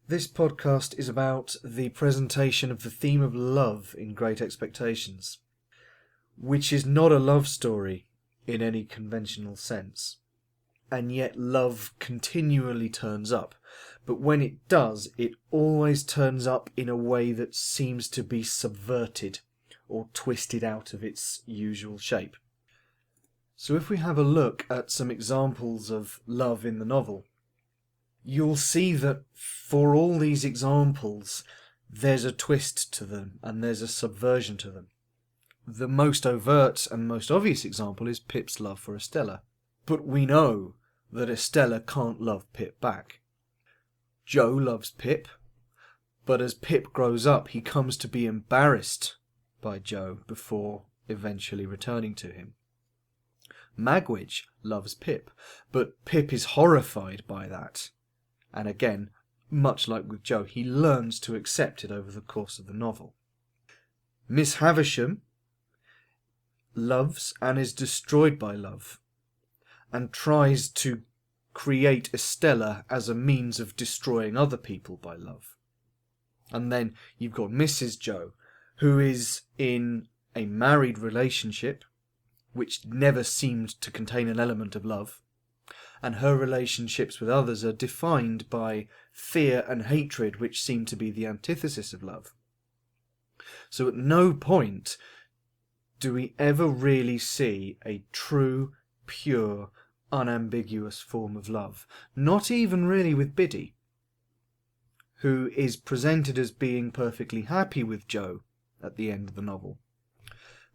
This podcast is about the presentation of the theme of love in Great Expectations, which is not a love story in any conventional sense, and yet love continually turns up. But when it does, it always turns up in a way that seems to be subverted or twisted out of its usual shape. So if we have a look at some examples of love in the novel, you'll see that for all these examples, there's a twist to them and there's a subversion to them. The most overt and most obvious example is Pip's love for Estella. But we know that Estella can't love Pip back. Joe loves Pip, but as Pip grows up, he comes to be embarrassed by Joe before eventually returning to him. Magwitch loves Pip, but Pip is horrified by that. And again, much like with Joe, he learns to accept it over the course of the novel. Miss Havisham loves and is destroyed by love, and tries to create Estella as a means of destroying other people by love. And then you've got Mrs. Joe, who is in a married relationship, which never seemed to contain an element of love, and her relationships with others are defined by fear and hatred, which seem to be the antithesis of love. So at no point do we ever really see a true, pure, unambiguous form of love. Not even really with Biddy, who is presented as being perfectly happy with Joe at the end of the novel.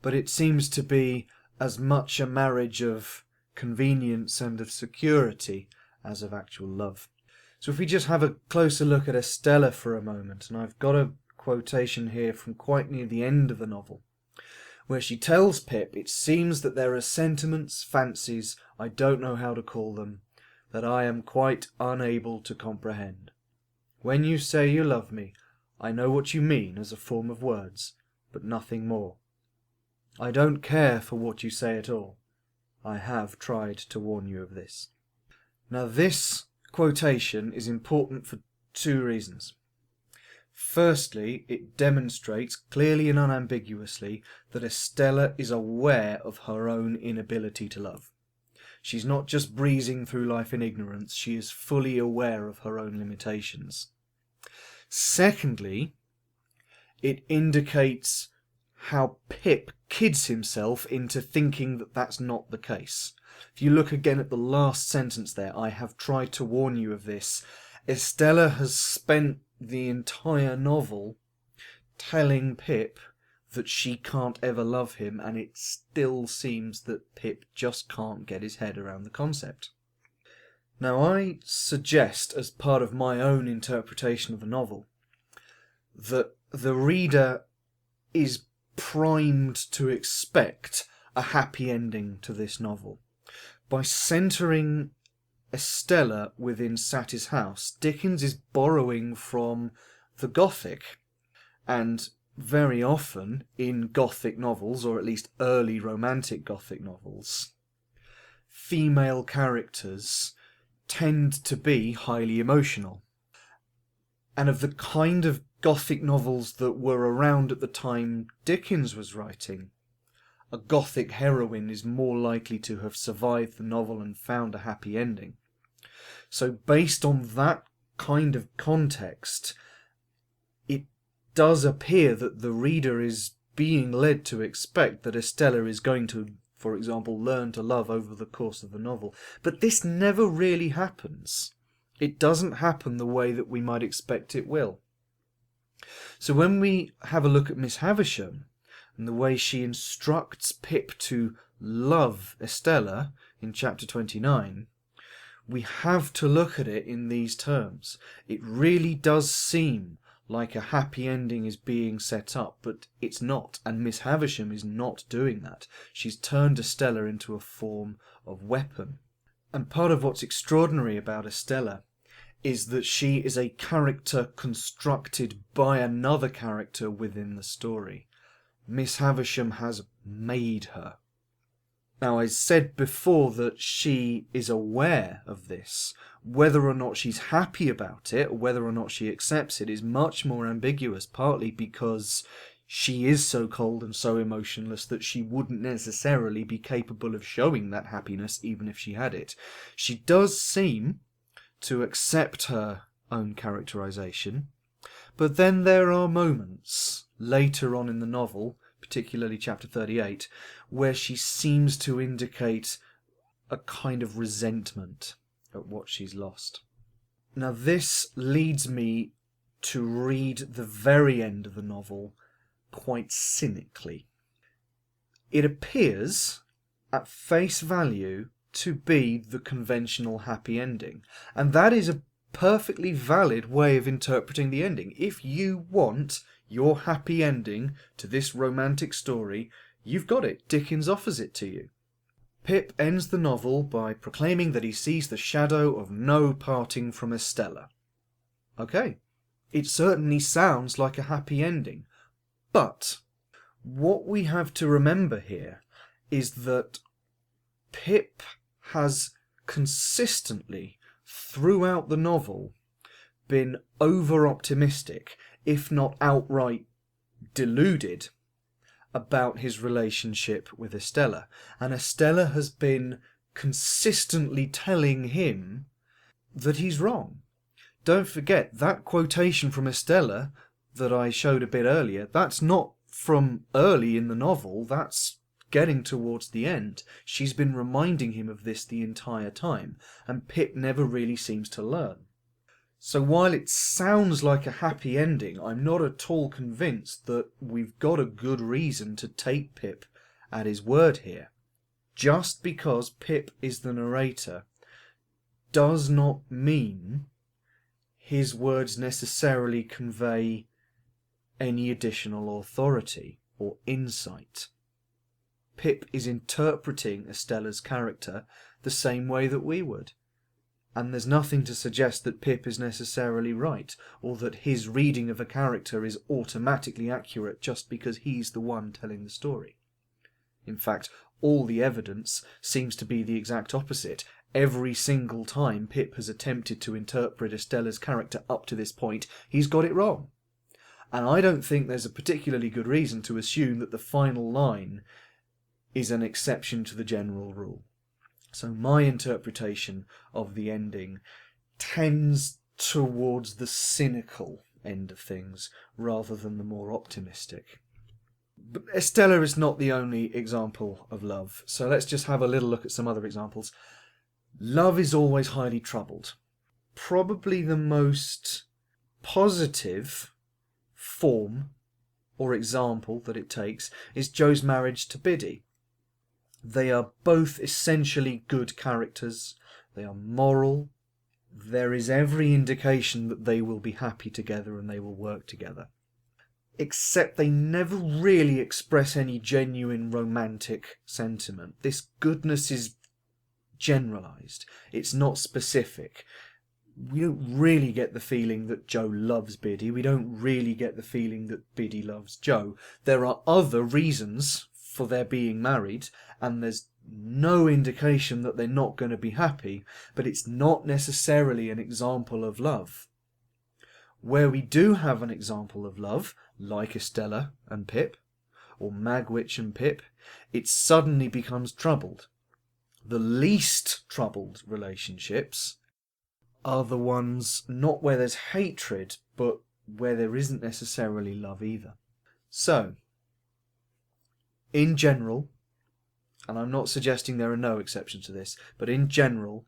But it seems to be as much a marriage of convenience and of security as of actual love. So if we just have a closer look at Estella for a moment, and I've got a quotation here from quite near the end of the novel, where she tells Pip, "It seems that there are sentiments, fancies, I don't know how to call them, that I am quite unable to comprehend. When you say you love me, I know what you mean as a form of words, but nothing more. I don't care for what you say at all. I have tried to warn you of this." Now this quotation is important for two reasons. Firstly, it demonstrates clearly and unambiguously that Estella is aware of her own inability to love. She's not just breezing through life in ignorance, she is fully aware of her own limitations. Secondly, it indicates how Pip kids himself into thinking that that's not the case. If you look again at the last sentence there, I have tried to warn you of this. Estella has spent the entire novel telling Pip that she can't ever love him, and it still seems that Pip just can't get his head around the concept. Now I suggest, as part of my own interpretation of the novel, that the reader is primed to expect a happy ending to this novel. By centering Estella within Satie's house, Dickens is borrowing from the Gothic, and very often in Gothic novels, or at least early romantic Gothic novels, female characters tend to be highly emotional. And of the kind of Gothic novels that were around at the time Dickens was writing, a Gothic heroine is more likely to have survived the novel and found a happy ending. So based on that kind of context, it does appear that the reader is being led to expect that Estella is going to, for example, learn to love over the course of the novel. But this never really happens. It doesn't happen the way that we might expect it will. So when we have a look at Miss Havisham and the way she instructs Pip to love Estella in chapter 29, we have to look at it in these terms. It really does seem like a happy ending is being set up, but it's not, and Miss Havisham is not doing that. She's turned Estella into a form of weapon. And part of what's extraordinary about Estella is that she is a character constructed by another character within the story. Miss Havisham has made her. Now, I said before that she is aware of this. Whether or not she's happy about it, or whether or not she accepts it, is much more ambiguous, partly because she is so cold and so emotionless that she wouldn't necessarily be capable of showing that happiness even if she had it. She does seem to accept her own characterization, but then there are moments later on in the novel, particularly chapter 38, where she seems to indicate a kind of resentment at what she's lost. Now, this leads me to read the very end of the novel quite cynically. It appears, at face value, to be the conventional happy ending, and that is a perfectly valid way of interpreting the ending. If you want your happy ending to this romantic story, you've got it. Dickens offers it to you. Pip ends the novel by proclaiming that he sees the shadow of no parting from Estella. Okay, it certainly sounds like a happy ending, but what we have to remember here is that Pip has consistently, throughout the novel, been over-optimistic, if not outright deluded, about his relationship with Estella. And Estella has been consistently telling him that he's wrong. Don't forget, that quotation from Estella that I showed a bit earlier, that's not from early in the novel, that's getting towards the end. She's been reminding him of this the entire time, and Pip never really seems to learn. So while it sounds like a happy ending, I'm not at all convinced that we've got a good reason to take Pip at his word here. Just because Pip is the narrator does not mean his words necessarily convey any additional authority or insight. Pip is interpreting Estella's character the same way that we would. And there's nothing to suggest that Pip is necessarily right, or that his reading of a character is automatically accurate just because he's the one telling the story. In fact, all the evidence seems to be the exact opposite. Every single time Pip has attempted to interpret Estella's character up to this point, he's got it wrong. And I don't think there's a particularly good reason to assume that the final line is an exception to the general rule. So my interpretation of the ending tends towards the cynical end of things rather than the more optimistic. But Estella is not the only example of love, so let's just have a little look at some other examples. Love is always highly troubled. Probably the most positive form or example that it takes is Joe's marriage to Biddy. They are both essentially good characters. They are moral. There is every indication that they will be happy together and they will work together. Except they never really express any genuine romantic sentiment. This goodness is generalized. It's not specific. We don't really get the feeling that Joe loves Biddy. We don't really get the feeling that Biddy loves Joe. There are other reasons for their being married, and there's no indication that they're not going to be happy, but it's not necessarily an example of love. Where we do have an example of love, like Estella and Pip, or Magwitch and Pip, it suddenly becomes troubled. The least troubled relationships are the ones not where there's hatred, but where there isn't necessarily love either. So, in general, and I'm not suggesting there are no exceptions to this, but in general,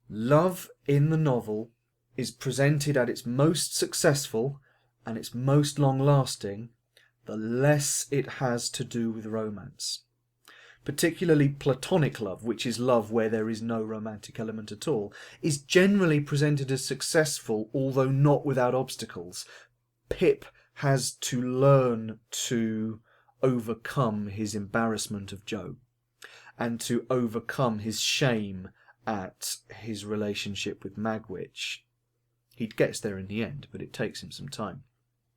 love in the novel is presented at its most successful and its most long-lasting the less it has to do with romance. Particularly platonic love, which is love where there is no romantic element at all, is generally presented as successful, although not without obstacles. Pip has to learn to overcome his embarrassment of Joe, and to overcome his shame at his relationship with Magwitch. He gets there in the end, but it takes him some time.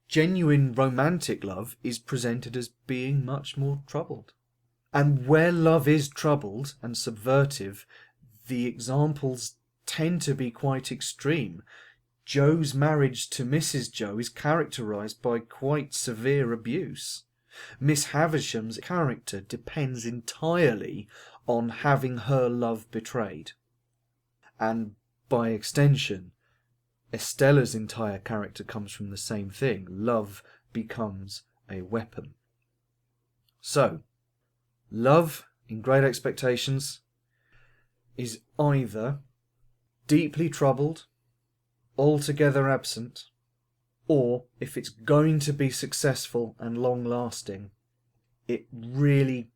Genuine romantic love is presented as being much more troubled. And where love is troubled and subversive, the examples tend to be quite extreme. Joe's marriage to Mrs. Joe is characterised by quite severe abuse. Miss Havisham's character depends entirely on having her love betrayed. And by extension, Estella's entire character comes from the same thing. Love becomes a weapon. So, love in Great Expectations is either deeply troubled, altogether absent, or if it's going to be successful and long-lasting, it really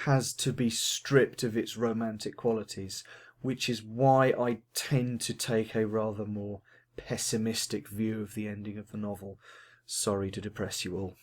has to be stripped of its romantic qualities, which is why I tend to take a rather more pessimistic view of the ending of the novel. Sorry to depress you all.